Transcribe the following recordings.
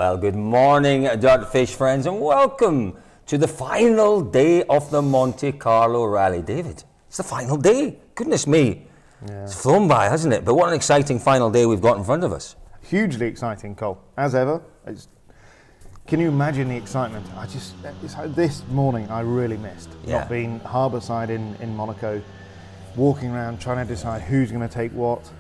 Well, good morning, DirtFish friends, and welcome to the final day of the Monte Carlo Rally. David, it's the final day. Goodness me. Yeah. It's flown by, hasn't it? But what an exciting final day we've got in front of us. Hugely exciting, Cole. As ever. Can you imagine the excitement? This morning I really missed. Yeah. Not being harbourside in Monaco, walking around trying to decide who's going to take what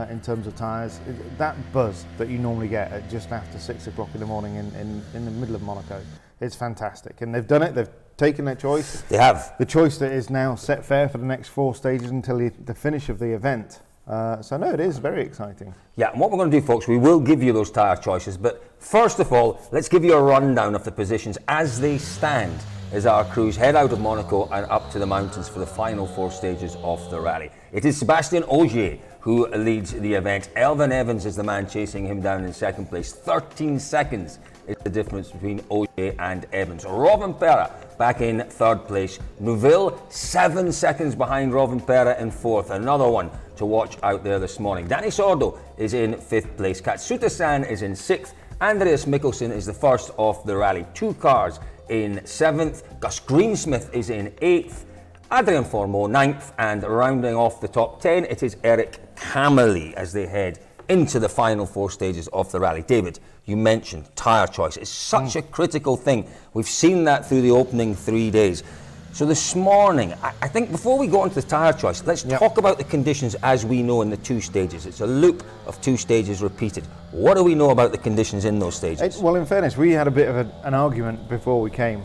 in terms of tyres. That buzz that you normally get at just after 6 o'clock in the morning in the middle of Monaco, it's fantastic. And they've done it, they've taken their choice. They have. The choice that is now set fair for the next 4 stages until the finish of the event. So no, it is very exciting. Yeah, and what we're going to do, folks, we will give you those tyre choices, but first of all, let's give you a rundown of the positions as they stand as our crews head out of Monaco and up to the mountains for the final 4 stages of the rally. It is Sébastien Ogier who leads the event. Elfyn Evans is the man chasing him down in second place. 13 seconds is the difference between Ogier and Evans. Rovanperä back in third place. Neuville 7 seconds behind Rovanperä in fourth. Another one to watch out there this morning. Dani Sordo is in 5th place. Katsuta-san is in 6th. Andreas Mikkelsen is the first of the rally. 2 cars in 7th. Gus Greensmith is in 8th. Adrien Fourmaux 9th, and rounding off the top 10, it is Eric Cameli as they head into the final 4 stages of the rally. David, you mentioned tyre choice. It's such a critical thing. We've seen that through the opening 3 days. So this morning, I think before we go into the tyre choice, let's talk about the conditions as we know in the 2 stages. It's a loop of 2 stages repeated. What do we know about the conditions in those stages? Well, in fairness, we had a bit of an argument before we came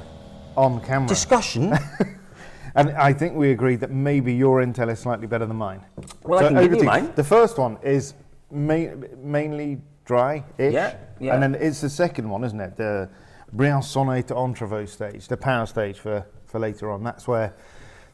on camera. Discussion? And I think we agreed that maybe your intel is slightly better than mine. Well, so I can give you mine. The first one is mainly dry-ish. Yeah. And then it's the second one, isn't it? The Briançonnet to Entrevaux stage, the power stage for later on. That's where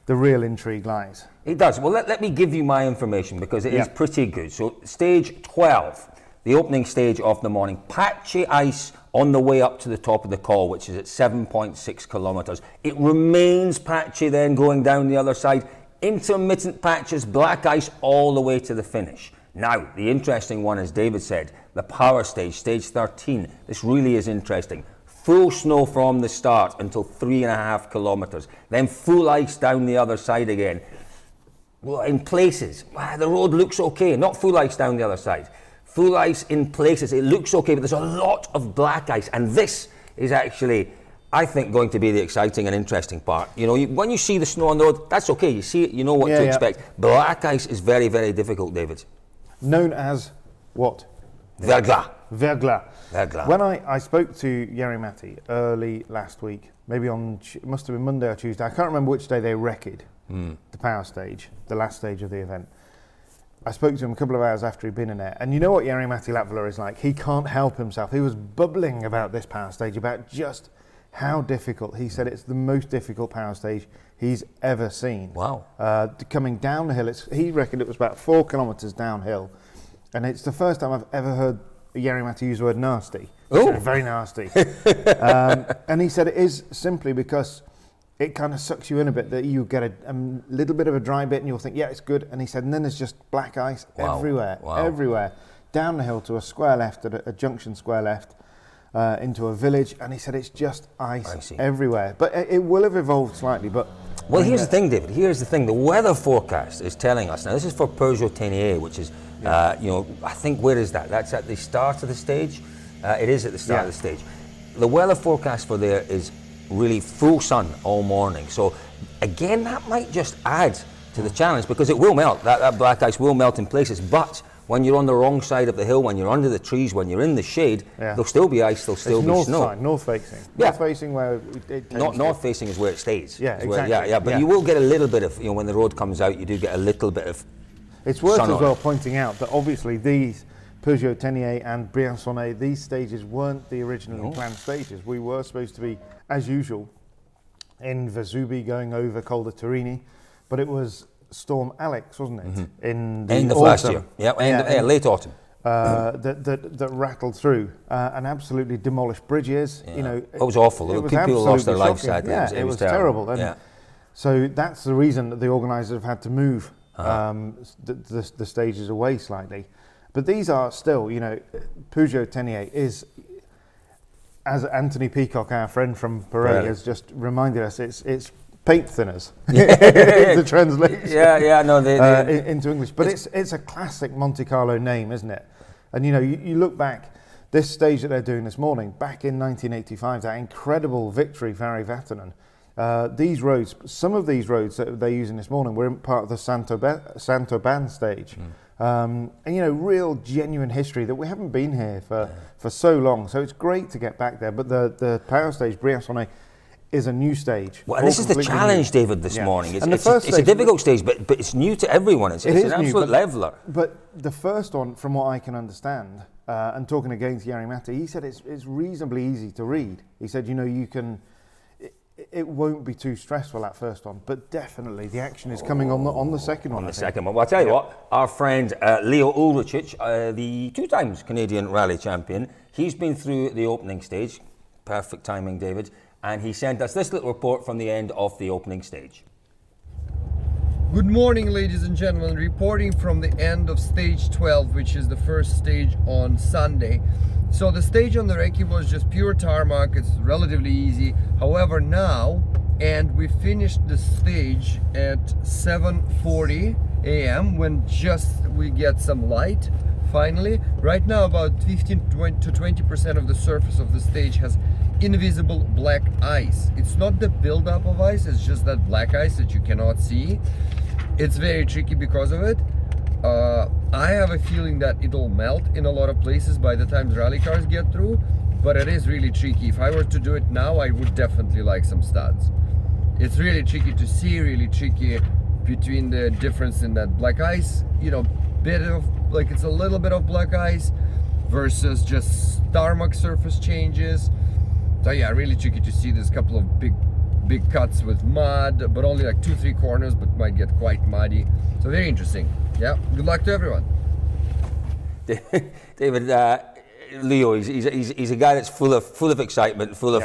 the real intrigue lies. It does. Well, let me give you my information because it is pretty good. So stage 12, the opening stage of the morning, patchy ice on the way up to the top of the col, which is at 7.6 kilometres. It remains patchy then going down the other side. Intermittent patches, black ice all the way to the finish. Now, the interesting one, as David said, the power stage, stage 13. This really is interesting. Full snow from the start until 3.5 kilometres. Then full ice down the other side again. Well, in places, the road looks okay. Not full ice down the other side. Full ice in places, it looks okay, but there's a lot of black ice. And this is actually, I think, going to be the exciting and interesting part. You know, when you see the snow on the road, that's okay. You see it, you know what to expect. Black ice is very, very difficult, David. Known as what? Verglas. Verglas. Verglas. When I spoke to Jari Matti early last week, maybe it must have been Monday or Tuesday, I can't remember which day they wrecked the power stage, the last stage of the event. I spoke to him a couple of hours after he'd been in there, and you know what Jari Matti Latvala is like? He can't help himself. He was bubbling about this power stage, about just how difficult. He said it's the most difficult power stage he's ever seen. Wow. Coming down the hill, he reckoned it was about 4 kilometres downhill, and it's the first time I've ever heard Jari Matti use the word nasty. Oh, very nasty. And he said it is simply because it kind of sucks you in a bit, that you get a little bit of a dry bit and you'll think, yeah, it's good. And he said, and then there's just black ice everywhere, down the hill to a square left, at a junction square left, into a village. And he said it's just ice everywhere. But it will have evolved slightly. But well, here's the thing, David. Here's the thing. The weather forecast is telling us, now this is for Peugeot 10A, which is, I think, where is that? That's at the start of the stage? It is at the start of the stage. The weather forecast for there is really full sun all morning. So again, that might just add to the challenge because it will melt. That black ice will melt in places. But when you're on the wrong side of the hill, when you're under the trees, when you're in the shade, there'll still be ice, there'll still be snow. Side, north facing. Yeah. North facing where it Not north facing is where it stays. Yeah, exactly. But you will get a little bit of, when the road comes out, you do get a little bit of It's worth as well pointing out that obviously these Peugeot 10A and Briançonnet, these stages weren't the originally planned stages. We were supposed to be, as usual, in Vesubi going over Col de Torini, but it was Storm Alex, wasn't it? In the end of last year. Late autumn. That rattled through and absolutely demolished bridges. It was awful. People lost their lives sadly. It was terrible. And so that's the reason that the organisers have had to move the stages away slightly. But these are still, Peugeot 10A is as Anthony Peacock, our friend from Pirelli, has just reminded us, it's paint thinners. Yeah. The translation. Yeah, no, into English. But it's a classic Monte Carlo name, isn't it? And you look back, this stage that they're doing this morning, back in 1985, that incredible victory, Vari Vatanen. These roads, some of these roads that they're using this morning were part of the Santo Ban stage. And real genuine history that we haven't been here for so long. So it's great to get back there. But the power stage, Briançonnet, is a new stage. Well, and this is the challenge, David, this morning. It's a difficult stage, but it's new to everyone. It's an absolute leveler. But the first one, from what I can understand, and talking against Jari Matti, he said it's reasonably easy to read. He said, you can... It won't be too stressful, that first one, but definitely the action is coming on the second one. On the second one. Well, I'll tell you what, our friend Leo Ulrich, the 2 times Canadian rally champion, he's been through the opening stage. Perfect timing, David. And he sent us this little report from the end of the opening stage. Good morning, ladies and gentlemen. Reporting from the end of stage 12, which is the first stage on Sunday. So the stage on the recce was just pure tarmac. It's relatively easy. However, now, and we finished the stage at 7:40 a.m. when just we get some light. Finally, right now, about 15 to 20% of the surface of the stage has invisible black ice. It's not the buildup of ice, it's just that black ice that you cannot see. It's very tricky because of it. I have a feeling that it'll melt in a lot of places by the time the rally cars get through, but it is really tricky. If I were to do it now, I would definitely like some studs. It's really tricky to see, really tricky between the difference in that black ice, bit of, like it's a little bit of black ice versus just tarmac surface changes. So yeah, really tricky to see. There's a couple of big cuts with mud, but only like 2-3 corners, but might get quite muddy. So very interesting. Yeah, good luck to everyone. David, Leo, he's a guy that's full of excitement, full of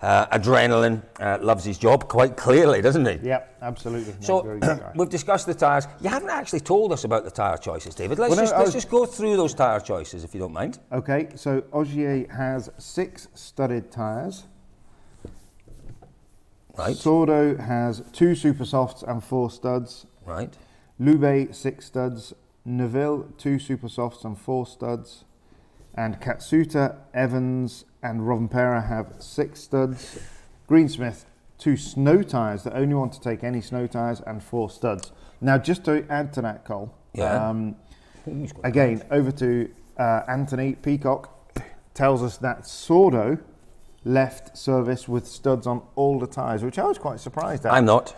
adrenaline, loves his job quite clearly, doesn't he? Yeah, absolutely. So we've discussed the tyres. You haven't actually told us about the tyre choices, David. Let's just go through those tyre choices, if you don't mind. Okay, so Ogier has 6 studded tyres. Right. Sordo has 2 super softs and 4 studs. Right. Loubet 6 studs. Neville 2 super softs and 4 studs. And Katsuta, Evans and Rovanpera have 6 studs. Greensmith 2 snow tyres that only want to take any snow tyres and 4 studs. Now just to add to that, Cole, again over to Anthony Peacock tells us that Sordo left service with studs on all the tyres, which I was quite surprised at. I'm not.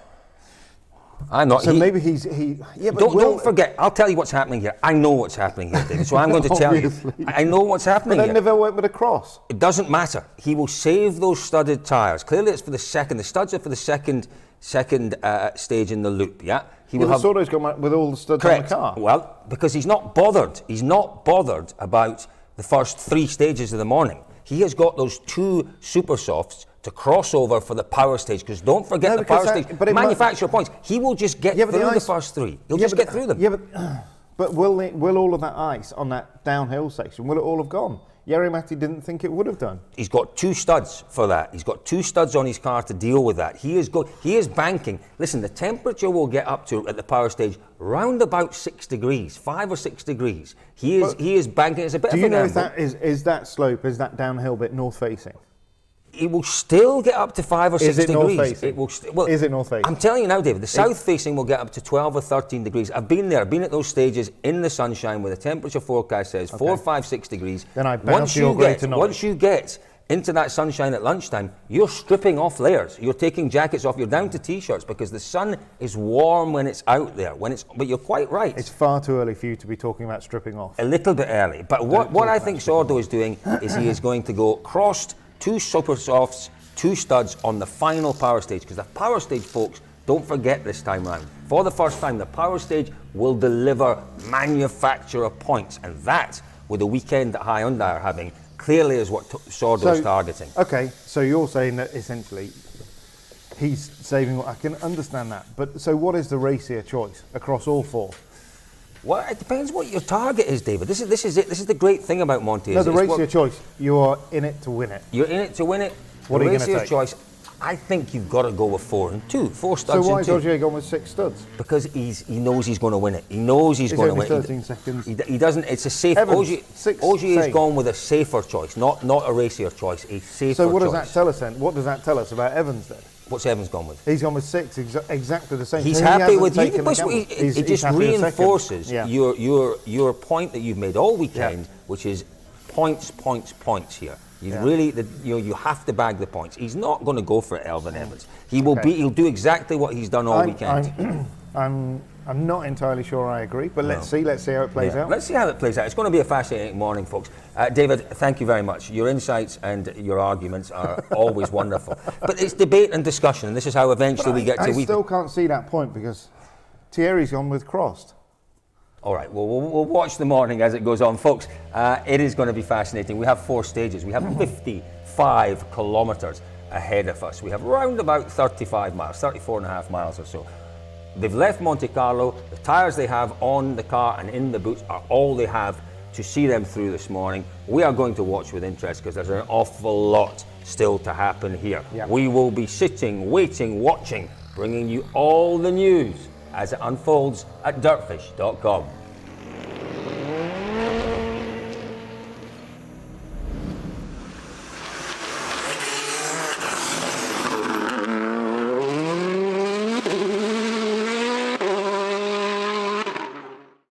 So maybe he's. Don't forget. I'll tell you what's happening here. I know what's happening here, David. So I'm going to tell you. I know what's happening but here. Neville went with a cross. It doesn't matter. He will save those studded tyres. Clearly, it's for the second. The studs are for the second stage in the loop. Yeah. He will have. Sordo's gone with all the studs Correct. on the car. Well, because he's not bothered. He's not bothered about the first 3 stages of the morning. He has got those 2 super softs to cross over for the power stage, because don't forget the power stage. But manufacturer points. He will just get through the first 3. He'll just get through them. Yeah, but will all of that ice on that downhill section, will it all have gone? Jari Matti didn't think it would have done. He's got 2 studs for that. He's got 2 studs on his car to deal with that. He is banking. Listen, the temperature will get up to at the power stage round about 6 degrees, 5 or 6 degrees. He is banking. It's a bit of a gamble. Do you know if that downhill bit north facing? It will still get up to 5 or 6 degrees. North facing? Is it north facing? I'm telling you now, David, the south facing will get up to 12 or 13 degrees. I've been there. I've been at those stages in the sunshine where the temperature forecast says 4, 5, 6 degrees. Then I bounce your grey to Once you get into that sunshine at lunchtime, you're stripping off layers. You're taking jackets off. You're down to t-shirts because the sun is warm when it's out there. But you're quite right. It's far too early for you to be talking about stripping off. A little bit early. But what I think Sordo is doing is he is going to go crossed, 2 super softs, 2 studs on the final power stage, because the power stage, folks, don't forget this time round. For the first time, the power stage will deliver manufacturer points, and that, with the weekend that Hyundai are having, clearly is what Sordo's targeting. Okay, so you're saying that essentially he's saving. I can understand that, but so what is the racier choice across all 4? Well, it depends what your target is, David. This is it. This is the great thing about Monte. No, the race of your choice. You are in it to win it. You're in it to win it. What the are you race going of to your take? choice. I think you've got to go with 4 and 2. 4 So studs why and is 2. Ogier going with 6 studs? Because he knows he's going to win it. He knows he's going to only win 13 seconds. He doesn't. It's a safe. Evans, Ogier 6 has safe. gone with a safer choice, not a racier choice. A safer So what does choice. that tell us then? What does that tell us about Evans then? What's Evans gone with? He's gone with 6, exactly the same. He's So he happy hasn't with you. taken the gamble. It He's just happy with second. reinforces Yeah. your point that you've made all weekend, which is points here. You really, you have to bag the points. He's not going to go for it, Elvin Evans. He will He'll do exactly what he's done all weekend. I'm not entirely sure I agree, but let's see how it plays out. Let's see how it plays out. It's going to be a fascinating morning, folks. David, thank you very much. Your insights and your arguments are always wonderful. But it's debate and discussion, and this is how eventually we get to. I still can't see that point because Thierry's gone with crossed. All right, well, we'll watch the morning as it goes on. Folks, it is going to be fascinating. We have 4 stages. We have 55 kilometres ahead of us. We have around about 35 miles, 34 and a half miles or so. They've left Monte Carlo. The tyres they have on the car and in the boots are all they have to see them through this morning. We are going to watch with interest because there's an awful lot still to happen here. Yeah. We will be sitting, waiting, watching, bringing you all the news as it unfolds at DirtFish.com.